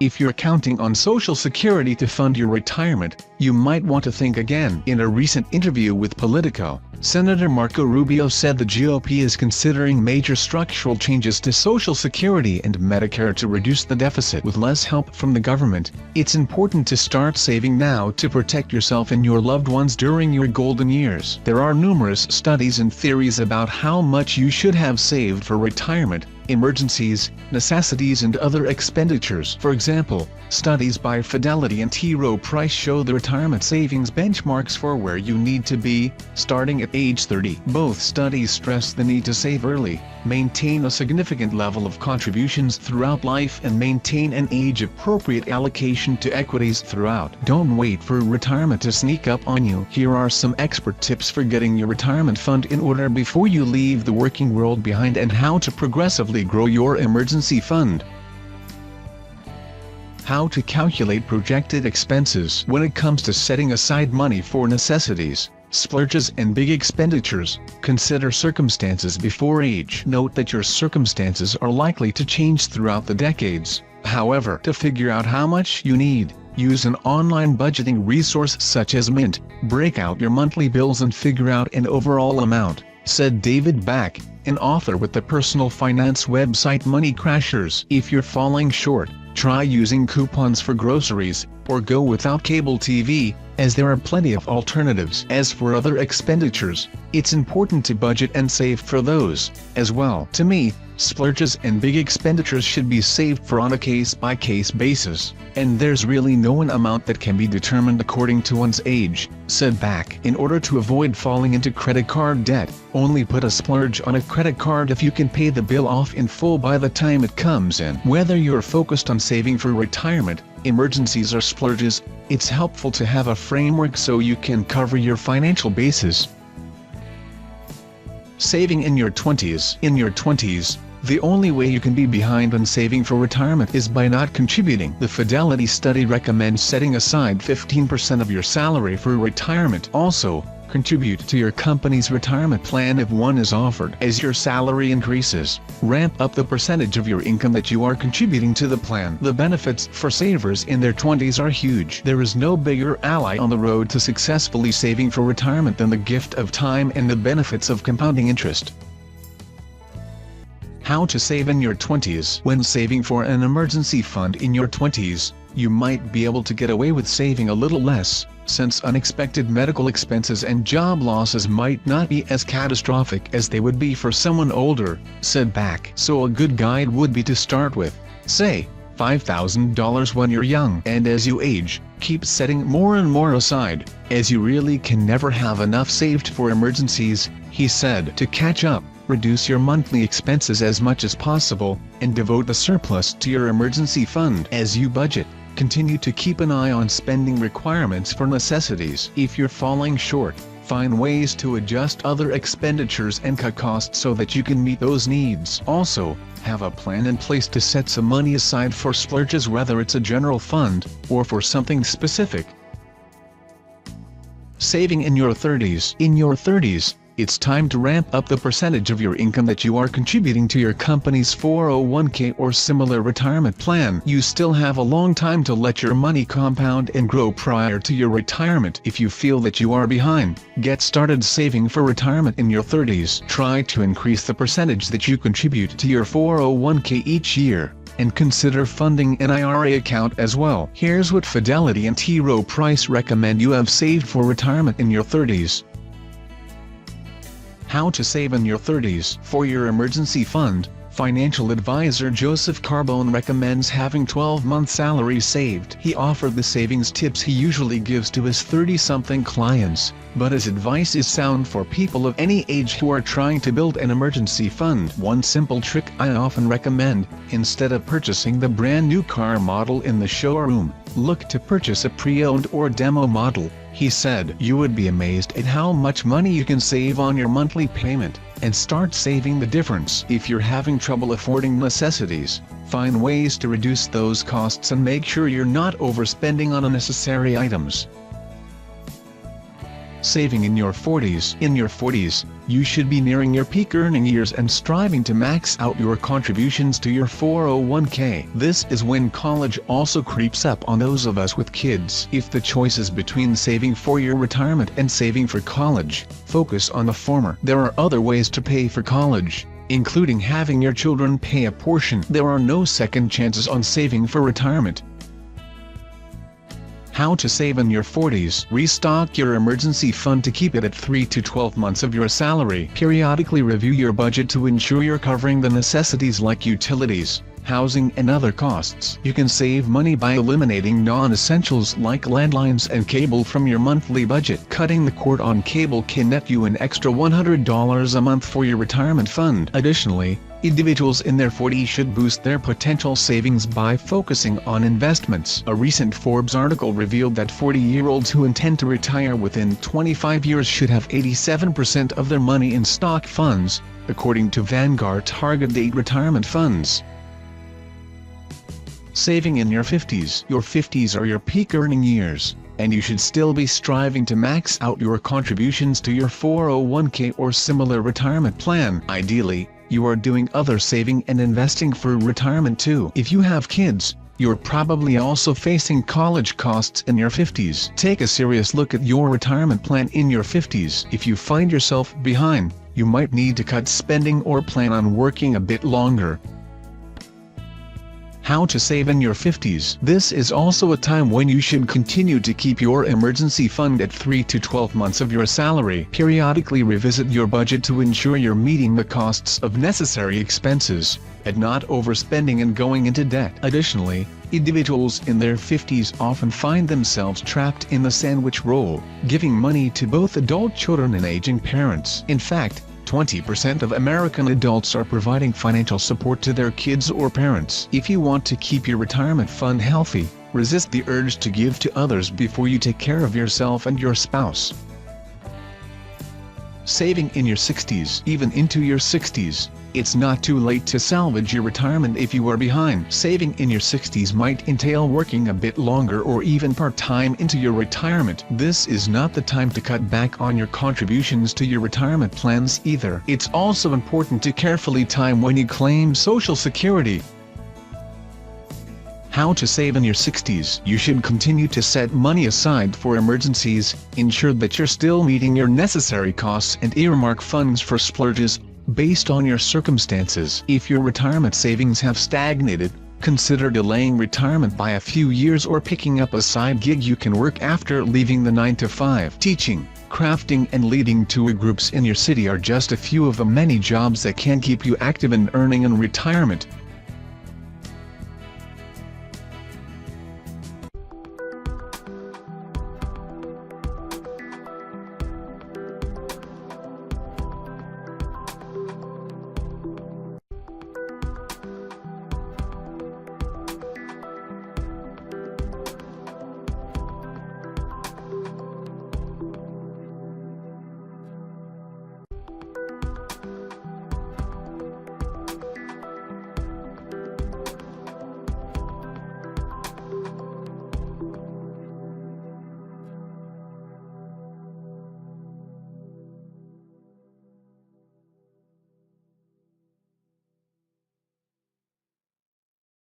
If you're counting on Social Security to fund your retirement, you might want to think again. In a recent interview with Politico, Senator Marco Rubio said the GOP is considering major structural changes to Social Security and Medicare to reduce the deficit with less help from the government. It's important to start saving now to protect yourself and your loved ones during your golden years. There are numerous studies and theories about how much you should have saved for retirement, emergencies, necessities and other expenditures. For example, studies by Fidelity and T. Rowe Price show the retirement savings benchmarks for where you need to be, starting at age 30. Both studies stress the need to save early, maintain a significant level of contributions throughout life and maintain an age-appropriate allocation to equities throughout. Don't wait for retirement to sneak up on you. Here are some expert tips for getting your retirement fund in order before you leave the working world behind and how to progressively grow your emergency fund. How to calculate projected expenses. When it comes to setting aside money for necessities, splurges and big expenditures, consider circumstances before age. Note that your circumstances are likely to change throughout the decades. However, to figure out how much you need, use an online budgeting resource such as Mint. Break out your monthly bills and figure out an overall amount, said David Back, an author with the personal finance website Money Crashers. If you're falling short, try using coupons for groceries, or go without cable TV, as there are plenty of alternatives. As for other expenditures, it's important to budget and save for those, as well. To me, splurges and big expenditures should be saved for on a case-by-case basis, and there's really no one amount that can be determined according to one's age, said Back. In order to avoid falling into credit card debt, only put a splurge on a credit card if you can pay the bill off in full by the time it comes in. Whether you're focused on saving for retirement, emergencies or splurges, it's helpful to have a framework so you can cover your financial bases. Saving in your 20s. In your 20s, the only way you can be behind on saving for retirement is by not contributing. The Fidelity study recommends setting aside 15% of your salary for retirement. Also, contribute to your company's retirement plan if one is offered. As your salary increases, ramp up the percentage of your income that you are contributing to the plan. The benefits for savers in their 20s are huge. There is no bigger ally on the road to successfully saving for retirement than the gift of time and the benefits of compounding interest. How to save in your 20s. When saving for an emergency fund in your 20s, you might be able to get away with saving a little less, since unexpected medical expenses and job losses might not be as catastrophic as they would be for someone older, said Back. So a good guide would be to start with, say, $5,000 when you're young, and as you age, keep setting more and more aside, as you really can never have enough saved for emergencies, he said. To catch up, reduce your monthly expenses as much as possible, and devote a surplus to your emergency fund. As you budget, continue to keep an eye on spending requirements for necessities. If you're falling short, find ways to adjust other expenditures and cut costs so that you can meet those needs. Also, have a plan in place to set some money aside for splurges, whether it's a general fund, or for something specific. Saving in your 30s. In your 30s, it's time to ramp up the percentage of your income that you are contributing to your company's 401k or similar retirement plan. You still have a long time to let your money compound and grow prior to your retirement. If you feel that you are behind, get started saving for retirement in your 30s. Try to increase the percentage that you contribute to your 401k each year, and consider funding an IRA account as well. Here's what Fidelity and T. Rowe Price recommend you have saved for retirement in your 30s. How to save in your 30s. For your emergency fund, financial advisor Joseph Carbone recommends having 12-month salary saved. He offered the savings tips he usually gives to his 30-something clients, but his advice is sound for people of any age who are trying to build an emergency fund. One simple trick I often recommend: instead of purchasing the brand new car model in the showroom, look to purchase a pre-owned or demo model. He said, "You would be amazed at how much money you can save on your monthly payment, and start saving the difference. If you're having trouble affording necessities, find ways to reduce those costs and make sure you're not overspending on unnecessary items." Saving in your 40s. In your 40s, you should be nearing your peak earning years and striving to max out your contributions to your 401k. This is when college also creeps up on those of us with kids. If the choice is between saving for your retirement and saving for college, focus on the former. There are other ways to pay for college, including having your children pay a portion. There are no second chances on saving for retirement. How to save in your 40s. Restock your emergency fund to keep it at 3 to 12 months of your salary. Periodically review your budget to ensure you're covering the necessities like utilities, housing and other costs. You can save money by eliminating non-essentials like landlines and cable from your monthly budget. Cutting the cord on cable can net you an extra $100 a month for your retirement fund. Additionally, individuals in their 40s should boost their potential savings by focusing on investments. A recent Forbes article revealed that 40-year-olds who intend to retire within 25 years should have 87% of their money in stock funds, according to Vanguard Target Date Retirement Funds. Saving in your 50s. Your 50s are your peak earning years, and you should still be striving to max out your contributions to your 401k or similar retirement plan. Ideally, you are doing other saving and investing for retirement too. If you have kids, you're probably also facing college costs in your 50s. Take a serious look at your retirement plan in your 50s. If you find yourself behind, you might need to cut spending or plan on working a bit longer. How to save in your 50s. This is also a time when you should continue to keep your emergency fund at 3 to 12 months of your salary. Periodically revisit your budget to ensure you're meeting the costs of necessary expenses, and not overspending and going into debt. Additionally, individuals in their 50s often find themselves trapped in the sandwich role, giving money to both adult children and aging parents. In fact, 20% of American adults are providing financial support to their kids or parents. If you want to keep your retirement fund healthy, resist the urge to give to others before you take care of yourself and your spouse. Saving in your 60s. Even into your 60s, it's not too late to salvage your retirement if you are behind. Saving in your 60s might entail working a bit longer or even part-time into your retirement. This is not the time to cut back on your contributions to your retirement plans either. It's also important to carefully time when you claim Social Security. How to save in your 60s. You should continue to set money aside for emergencies, ensure that you're still meeting your necessary costs, and earmark funds for splurges based on your circumstances. If your retirement savings have stagnated, consider delaying retirement by a few years or picking up a side gig you can work after leaving the 9-to-5. Teaching, crafting and leading tour groups in your city are just a few of the many jobs that can keep you active and earning in retirement.